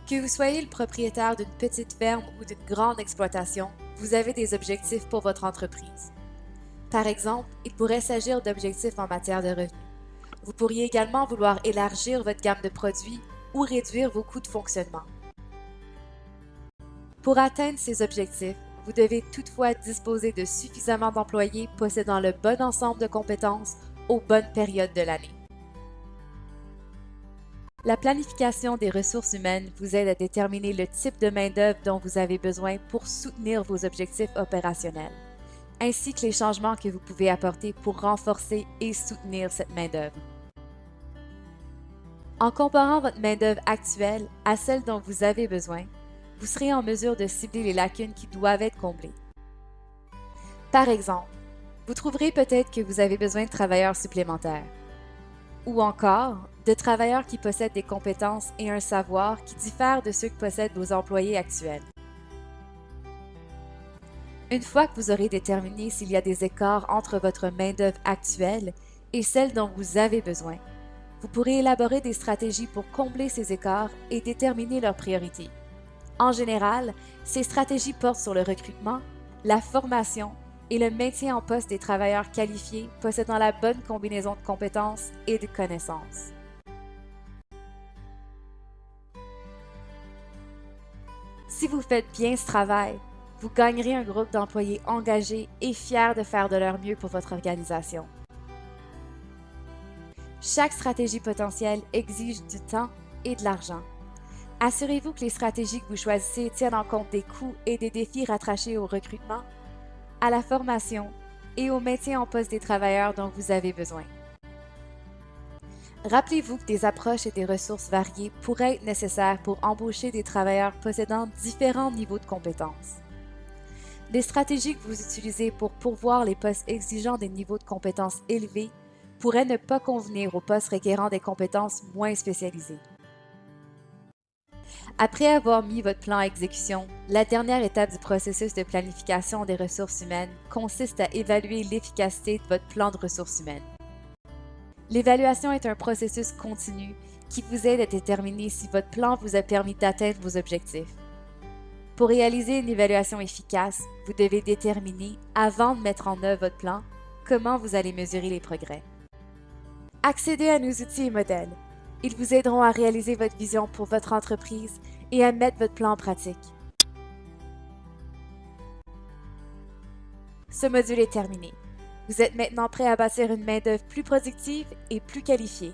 Que vous soyez le propriétaire d'une petite ferme ou d'une grande exploitation, vous avez des objectifs pour votre entreprise. Par exemple, il pourrait s'agir d'objectifs en matière de revenus. Vous pourriez également vouloir élargir votre gamme de produits ou réduire vos coûts de fonctionnement. Pour atteindre ces objectifs, vous devez toutefois disposer de suffisamment d'employés possédant le bon ensemble de compétences aux bonnes périodes de l'année. La planification des ressources humaines vous aide à déterminer le type de main-d'œuvre dont vous avez besoin pour soutenir vos objectifs opérationnels, ainsi que les changements que vous pouvez apporter pour renforcer et soutenir cette main-d'œuvre. En comparant votre main-d'œuvre actuelle à celle dont vous avez besoin, vous serez en mesure de cibler les lacunes qui doivent être comblées. Par exemple, vous trouverez peut-être que vous avez besoin de travailleurs supplémentaires, ou encore de travailleurs qui possèdent des compétences et un savoir qui diffèrent de ceux que possèdent vos employés actuels. Une fois que vous aurez déterminé s'il y a des écarts entre votre main-d'œuvre actuelle et celle dont vous avez besoin, vous pourrez élaborer des stratégies pour combler ces écarts et déterminer leurs priorités. En général, ces stratégies portent sur le recrutement, la formation et le maintien en poste des travailleurs qualifiés possédant la bonne combinaison de compétences et de connaissances. Si vous faites bien ce travail, vous gagnerez un groupe d'employés engagés et fiers de faire de leur mieux pour votre organisation. Chaque stratégie potentielle exige du temps et de l'argent. Assurez-vous que les stratégies que vous choisissez tiennent en compte des coûts et des défis rattachés au recrutement, à la formation et au maintien en poste des travailleurs dont vous avez besoin. Rappelez-vous que des approches et des ressources variées pourraient être nécessaires pour embaucher des travailleurs possédant différents niveaux de compétences. Les stratégies que vous utilisez pour pourvoir les postes exigeant des niveaux de compétences élevés pourraient ne pas convenir aux postes requérant des compétences moins spécialisées. Après avoir mis votre plan à exécution, la dernière étape du processus de planification des ressources humaines consiste à évaluer l'efficacité de votre plan de ressources humaines. L'évaluation est un processus continu qui vous aide à déterminer si votre plan vous a permis d'atteindre vos objectifs. Pour réaliser une évaluation efficace, vous devez déterminer, avant de mettre en œuvre votre plan, comment vous allez mesurer les progrès. Accédez à nos outils et modèles. Ils vous aideront à réaliser votre vision pour votre entreprise et à mettre votre plan en pratique. Ce module est terminé. Vous êtes maintenant prêt à bâtir une main-d'œuvre plus productive et plus qualifiée.